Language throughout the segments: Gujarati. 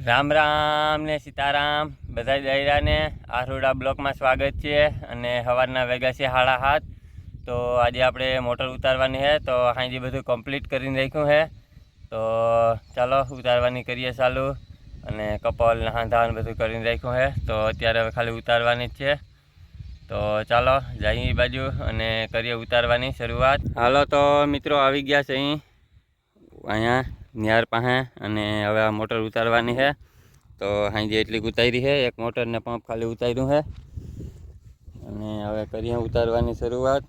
રામ રામ ને સીતારામ બધા દાયરાને આરોડા બ્લોકમાં સ્વાગત છે અને સવારના વાગ્યા છે 7:30. તો આજે આપણે મોટર ઉતારવાની છે તો અહીંથી બધું કમ્પ્લીટ કરીને રાખ્યું છે. તો ચાલો ઉતારવાની કરીએ ચાલુ અને કપાલ હાંધાન બધું કરીને રાખ્યું છે. તો અત્યારે હવે ખાલી ઉતારવાની જ છે. તો ચાલો જઈએ બાજુ અને કરીએ ઉતારવાની શરૂઆત. હાલો તો મિત્રો આવી ગયા છે અહીંયા નિયાર પાસે અને હવે આ મોટર ઉતારવાની છે. તો અહીં જે એટલી ઉતારી છે, એક મોટર ને પંપ ખાલી ઉતાર્યું છે અને હવે કરીએ ઉતારવાની શરૂઆત.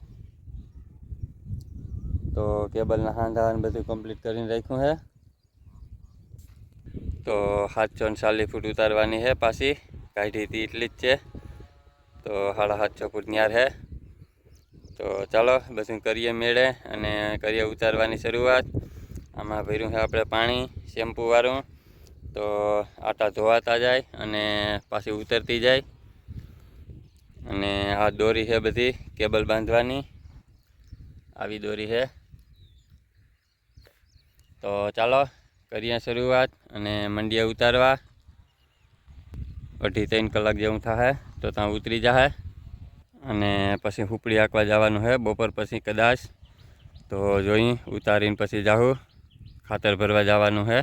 તો કેબલના હાંધા બધું કમ્પ્લીટ કરીને રાખ્યું છે. તો 740 ફૂટ ઉતારવાની છે, પાછી કાઢી હતી એટલી જ છે. તો 750 ફૂટ નિયાર છે. તો ચાલો બધું કરીએ મેળે અને કરીએ ઉતારવાની શરૂઆત. આમાં ભર્યું છે આપણે પાણી શેમ્પૂ વાળું. તો આટા ધોવાતા જાય અને પાછી ઉતરતી જાય. અને આ દોરી છે બધી કેબલ બાંધવાની, આવી દોરી છે. તો ચાલો કરીએ શરૂઆત અને મંડીએ ઉતારવા. 2.5-3 કલાક જેવું થશે તો ત્યાં ઉતરી જશે અને પછી હુપડી હાંકવા જવાનું છે બપોર પછી કદાચ. તો જોઈ ઉતારીને પછી જાઉં, ખાતર ભરવા જવાનું છે.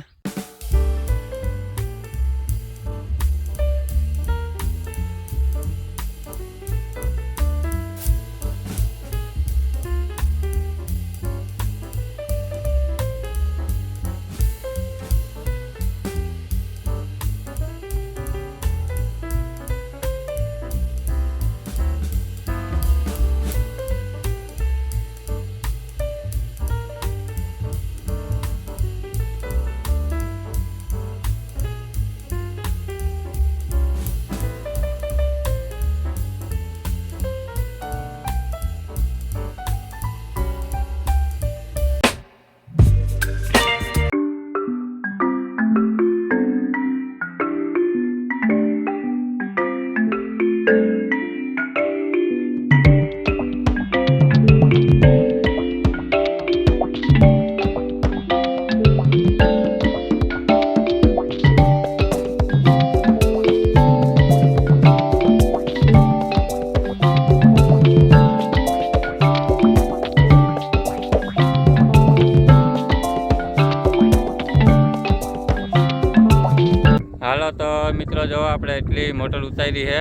હાલો તો મિત્રો જો આપણે એટલી મોટર ઉતારી છે.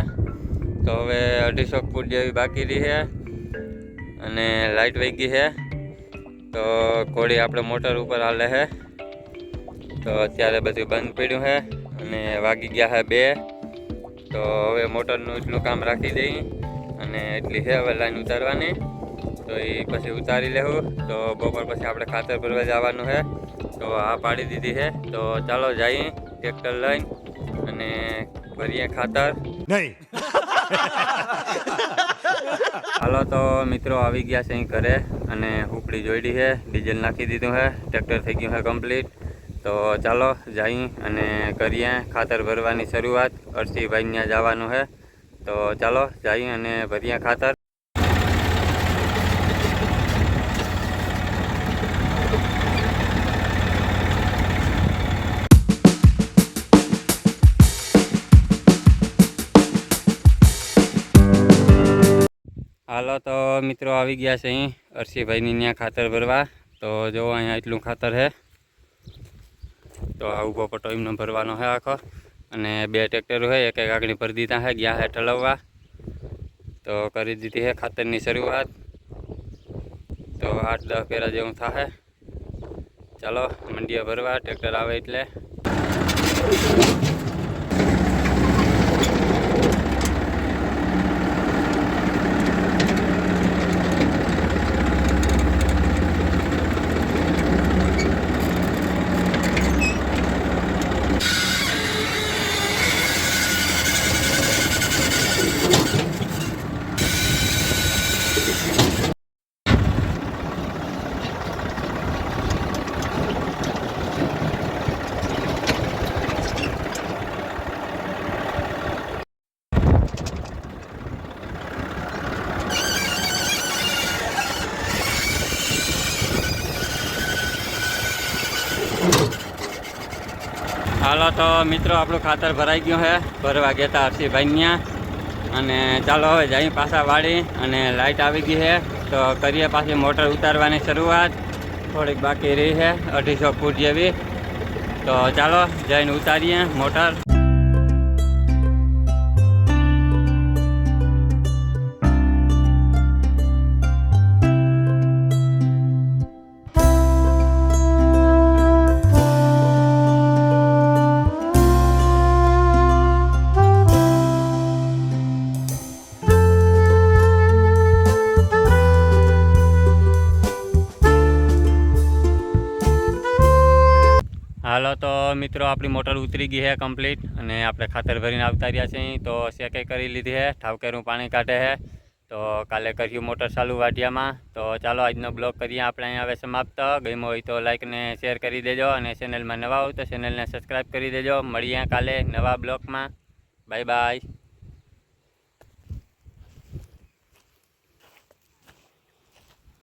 તો હવે 250 ફૂટ જેવી બાકી રહી છે અને લાઇટ વહી ગઈ છે. તો ઘોડી આપણે મોટર ઉપર હાલે છે. તો અત્યારે બધું બંધ પડ્યું છે અને વાગી ગયા છે 2. તો હવે મોટરનું એટલું કામ રાખી દઈ અને એટલી છે હવે લાઈન ઉતારવાની. તો એ પછી ઉતારી લેવું. તો બપોર પછી આપણે ખાતર ભરવા જવાનું છે. તો આ પાડી દીધી છે. તો ચાલો જઈએ ટ્રેક્ટર લઈને અને ભરીએ ખાતર. નહીં હાલો તો મિત્રો આવી ગયા છે અહીં ઘરે અને હુપડી જોઈડી છે, ડીઝલ નાખી દીધું છે, ટ્રેક્ટર થઈ ગયું છે કમ્પ્લીટ. તો ચાલો જઈએ અને કરીએ ખાતર ભરવાની શરૂઆત. અરસીભાઈ ત્યાં જવાનું છે. તો ચાલો જઈએ અને ભરીએ ખાતર. હાલો તો મિત્રો આવી ગયા છે અહીં અરસીભાઈની ત્યાં ખાતર ભરવા. તો જો અહીંયા એટલું ખાતર છે. તો આ ઊભો પટ્ટો એમનો ભરવાનો છે આખો અને 2 ટ્રેક્ટરો છે, એક આગળ ભરી દીધા છે, ગયા છે ઠલવવા. તો કરી દીધી છે ખાતરની શરૂઆત. તો 8-10 ફેરા જેવું થશે. ચાલો મંડીએ ભરવા, ટ્રેક્ટર આવે એટલે. હાલો તો મિત્રો આપણું ખાતર ભરાઈ ગયું છે, ભરવા ગયા હતા હર્ષિભાઈ ત્યાં. અને ચાલો હવે જઈ પાછા વાળી, અને લાઇટ આવી ગઈ છે તો કરીએ પાછી મોટર ઉતારવાની શરૂઆત. થોડીક બાકી રહી છે 250 ફૂટ જેવી, તો ચાલો જઈને ઉતારીએ મોટર. હાલો તો મિત્રો આપણી મોટર ઉતરી ગઈ છે કમ્પ્લીટ, અને આપણે ખાતર ભરીને આવતા રહ્યા છીએ. તો ચેકે કરી લીધી છે, ઠાવકેરું પાણી કાઢે છે. તો કાલે કર્યું મોટર ચાલુ વાટિયામાં. તો ચાલો આજનો બ્લોગ કરીએ આપણે અહીંયા હવે સમાપ્ત. ગમ્યો હોય તો લાઇક ને શેર કરી દેજો, અને ચેનલમાં નવા હોય તો ચેનલને સબસ્ક્રાઈબ કરી દેજો. મળીએ કાલે નવા બ્લોગમાં. Bye bye.